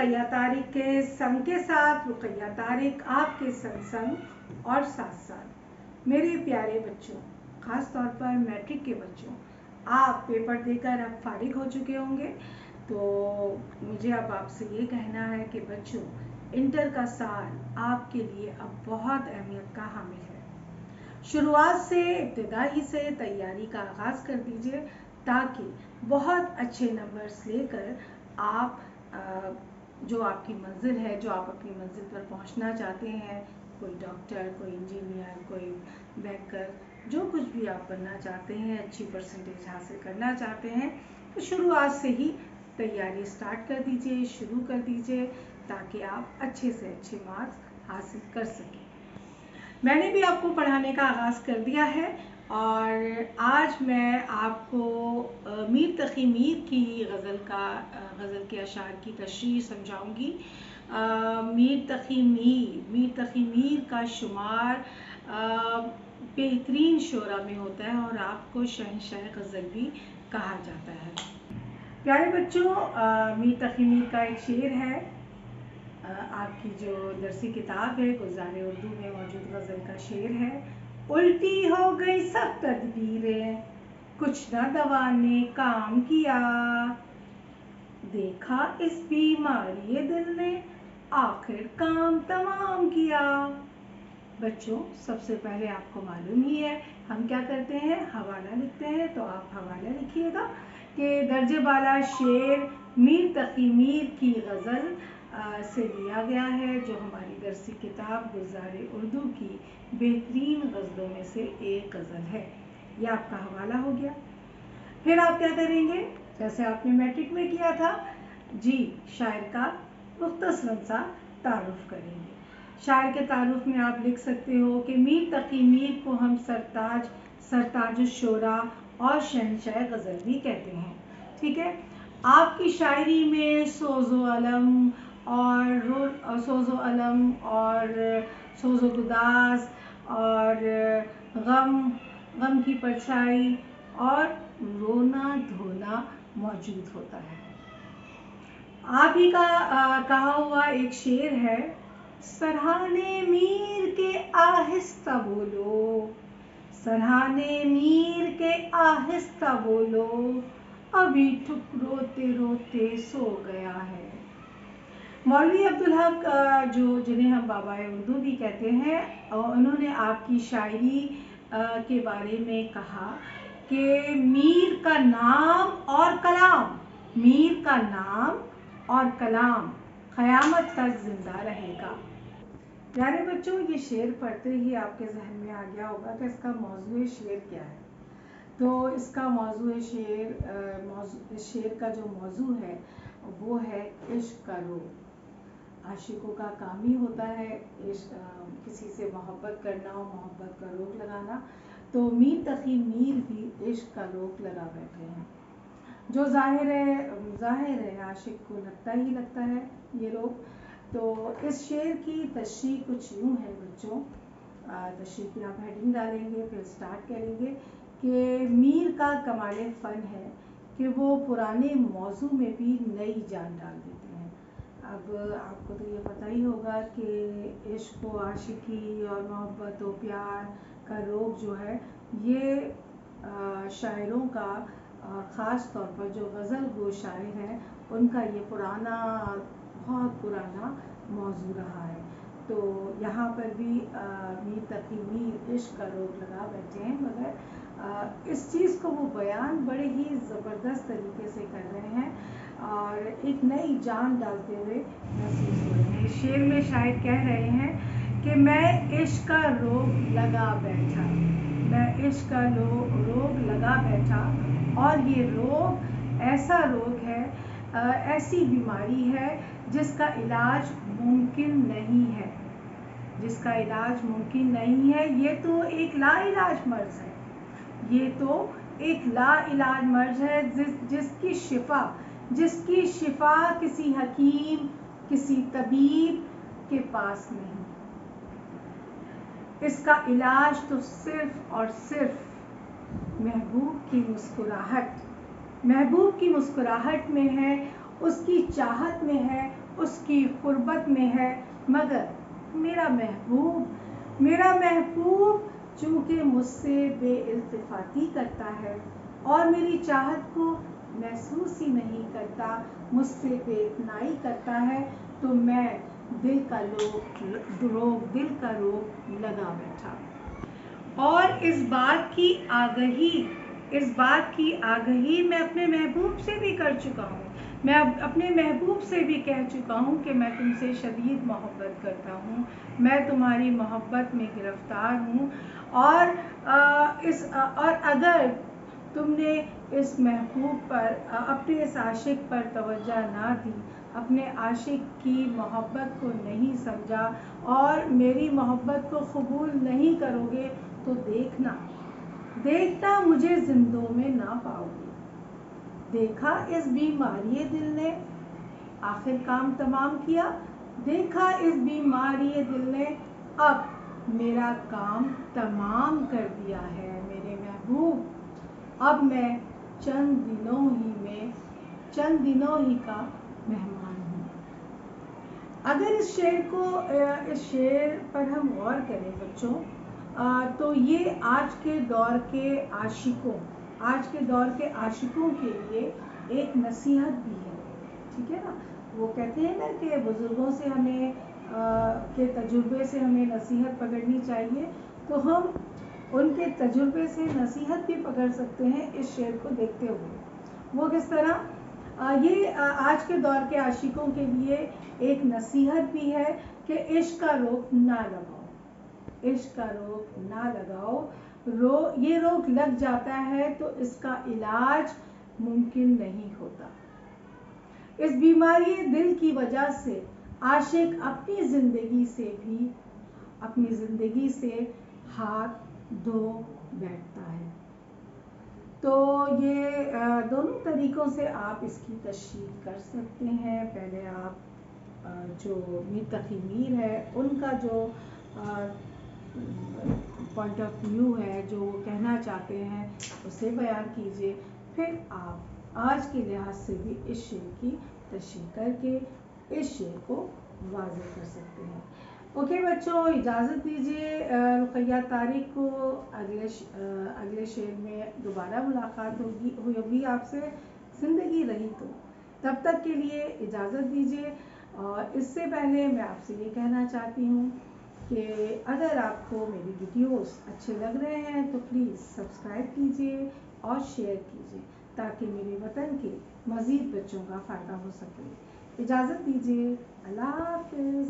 रुक़ैया तारिक के संग के साथ रुक़ैया तारिक आपके संग और साथ साथ। मेरे प्यारे बच्चों, ख़ास तौर पर मैट्रिक के बच्चों, आप पेपर देकर अब फारिग हो चुके होंगे, तो मुझे अब आपसे ये कहना है कि बच्चों, इंटर का साल आपके लिए अब बहुत अहमियत का हामिल है। शुरुआत से, इब्तिदाई से तैयारी का आगाज़ कर दीजिए ताकि बहुत अच्छे नंबर्स लेकर आप जो आपकी मंजिल है, जो आप अपनी मंजिल पर पहुंचना चाहते हैं, कोई डॉक्टर, कोई इंजीनियर, कोई बैंकर, जो कुछ भी आप बनना चाहते हैं, अच्छी परसेंटेज हासिल करना चाहते हैं, तो शुरुआत से ही तैयारी स्टार्ट कर दीजिए, शुरू कर दीजिए ताकि आप अच्छे से अच्छे मार्क्स हासिल कर सकें। मैंने भी आपको पढ़ाने का आगाज़ कर दिया है और आज मैं आपको मीर तक़ी मीर की गज़ल के अशार की तशरीह समझाऊंगी। मीर तक़ी मीर का शुमार बेहतरीन शोरा में होता है और आपको शहंशाह गज़ल भी कहा जाता है। प्यारे बच्चों, मीर तक़ी मीर का एक शेर है, आपकी जो दरसी किताब है गुलज़ार उर्दू में मौजूद गज़ल का शेर है। उल्टी हो गई सब तदबीरें, कुछ न दवा ने काम किया, देखा इस बीमारी दिल ने आखिर काम तमाम किया। बच्चों, सबसे पहले आपको मालूम ही है हम क्या करते हैं, हवाला लिखते हैं, तो आप हवाला लिखिएगा कि दर्जे बाला शेर मीर तक़ी मीर की गज़ल से लिया गया है, जो हमारी दरसी किताब गुलज़ार उर्दू की बेहतरीन गज़लों में से एक गज़ल है। ये आपका हवाला हो गया। फिर आप क्या करेंगे, जैसे आपने मैट्रिक में किया था जी, शायर का मुख्तसरन सा तारुफ करेंगे। शायर के तारुफ में आप लिख सकते हो कि मीर तक़ी मीर को हम सरताज शोरा और शहंशाह गज़ल भी कहते हैं। ठीक है, आपकी शायरी में सोज़ो अलम और सोज़ो गुदास और गम की परछाई और रोना धोना मौजूद होता है। आप ही का कहा हुआ एक शेर है, सरहाने मीर के आहिस्ता बोलो, सरहाने मीर के आहिस्ता बोलो, अभी ठुक रोते रोते सो गया है। मौलवी अब्दुल हक, जिन्हें हम बाबाए उर्दू भी कहते हैं, उन्होंने आपकी शायरी के बारे में कहा कि मीर का नाम और कलाम, मीर का नाम और कलाम क़यामत तक जिंदा रहेगा। प्यारे बच्चों, ये शेर पढ़ते ही आपके जहन में आ गया होगा कि इसका मौज़ूए शेर क्या है। तो इसका मौज़ूए शेर का जो मौज़ू है वो है इश्क का रोग। आशिकों का काम ही होता है किसी से मोहब्बत करना और मोहब्बत का रोग लगाना, तो मीर तक़ी मीर भी इश्क का रोग लगा बैठे हैं, जो जाहिर है आशिक को लगता है ये रोग। तो इस शेर की तशरीह कुछ यूँ है बच्चों, तशरीह की आप हेडिंग डालेंगे, फिर स्टार्ट करेंगे कि मीर का कमाल फ़न है कि वो पुराने मौजू में भी नई जान डाल देते हैं। अब आपको तो ये पता ही होगा कि इश्क व आशिकी और मोहब्बत व प्यार का रोग जो है, ये शायरों का, ख़ास तौर पर जो गज़ल गो शायर हैं, उनका ये बहुत पुराना मौजू रहा है। तो यहाँ पर भी मीर तक़ी मीर इश्क का रोग लगा बैठे हैं, मगर इस चीज़ को वो बयान बड़े ही ज़बरदस्त तरीके से कर रहे हैं और एक नई जान डालते हुए महसूस हो रहे हैं। शेर में शायद कह रहे हैं कि मैं इश्क का रोग लगा बैठा, मैं इश्क का रोग लगा बैठा, और ये रोग ऐसा रोग है, ऐसी बीमारी है जिसका इलाज मुमकिन नहीं है, जिसका इलाज मुमकिन नहीं है। ये तो एक लाइलाज मर्ज़ है, ये तो एक लाइलाज मर्ज़ है जिसकी शिफा किसी हकीम, किसी तबीब के पास नहीं। इसका इलाज तो सिर्फ और सिर्फ महबूब की मुस्कुराहट में है, اس کی چاہت میں ہے، اس کی قربت میں ہے، مگر میرا محبوب چونکہ مجھ سے بے التفاتی کرتا ہے اور میری چاہت کو محسوس ہی نہیں کرتا، مجھ سے بے اتنائی کرتا ہے، تو میں دل کا روگ لگا بیٹھا۔ اور اس بات کی آگہی میں اپنے محبوب سے بھی کر چکا ہوں، میں اپنے محبوب سے بھی کہہ چکا ہوں کہ میں تم سے شدید محبت کرتا ہوں، میں تمہاری محبت میں گرفتار ہوں، اور اگر تم نے اس محبوب پر، اپنے اس عاشق پر توجہ نہ دی، اپنے عاشق کی محبت کو نہیں سمجھا اور میری محبت کو قبول نہیں کرو گے تو دیکھنا مجھے زندوں میں نہ پاؤ گے۔ دیکھا اس بیماری دل نے آخر کام تمام کیا، دیکھا اس بیماری دل نے اب میرا کام تمام کر دیا ہے میرے محبوب، اب میں چند دنوں ہی کا مہمان ہوں۔ اگر اس شعر پر ہم غور کریں بچوں، تو یہ آج کے دور کے عاشقوں کے لیے ایک نصیحت بھی ہے، ٹھیک ہے نا؟ وہ کہتے ہیں نا کہ بزرگوں سے ہمیں کے تجربے سے ہمیں نصیحت پکڑنی چاہیے، تو ہم ان کے تجربے سے نصیحت بھی پکڑ سکتے ہیں اس شعر کو دیکھتے ہوئے۔ وہ کس طرح؟ یہ آج کے دور کے عاشقوں کے لیے ایک نصیحت بھی ہے کہ عشق کا روگ نہ لگاؤ، یہ روگ لگ جاتا ہے تو اس کا علاج ممکن نہیں ہوتا۔ اس بیماری دل کی وجہ سے عاشق اپنی زندگی سے ہاتھ دھو بیٹھتا ہے۔ تو یہ دونوں طریقوں سے آپ اس کی تشریح کر سکتے ہیں۔ پہلے آپ جو میر تقی میر ہے ان کا جو پوائنٹ آف ویو ہے، جو وہ کہنا چاہتے ہیں، اسے بیان کیجئے، پھر آپ آج کے لحاظ سے بھی اس شعر کی تشریح کر کے اس شعر کو واضح کر سکتے ہیں۔ اوکے بچوں، اجازت دیجیے، رقیہ طارق کو اگلے شعر میں دوبارہ ملاقات ہوگی آپ سے، زندگی رہی تو۔ تب تک کے لیے اجازت دیجیے، اور اس سے پہلے میں آپ سے یہ کہنا چاہتی ہوں کہ اگر آپ کو میری ویڈیوز اچھے لگ رہے ہیں تو پلیز سبسکرائب کیجیے اور شیئر کیجیے تاکہ میرے وطن کے مزید بچوں کا فائدہ ہو سکے۔ اجازت دیجیے، اللہ حافظ۔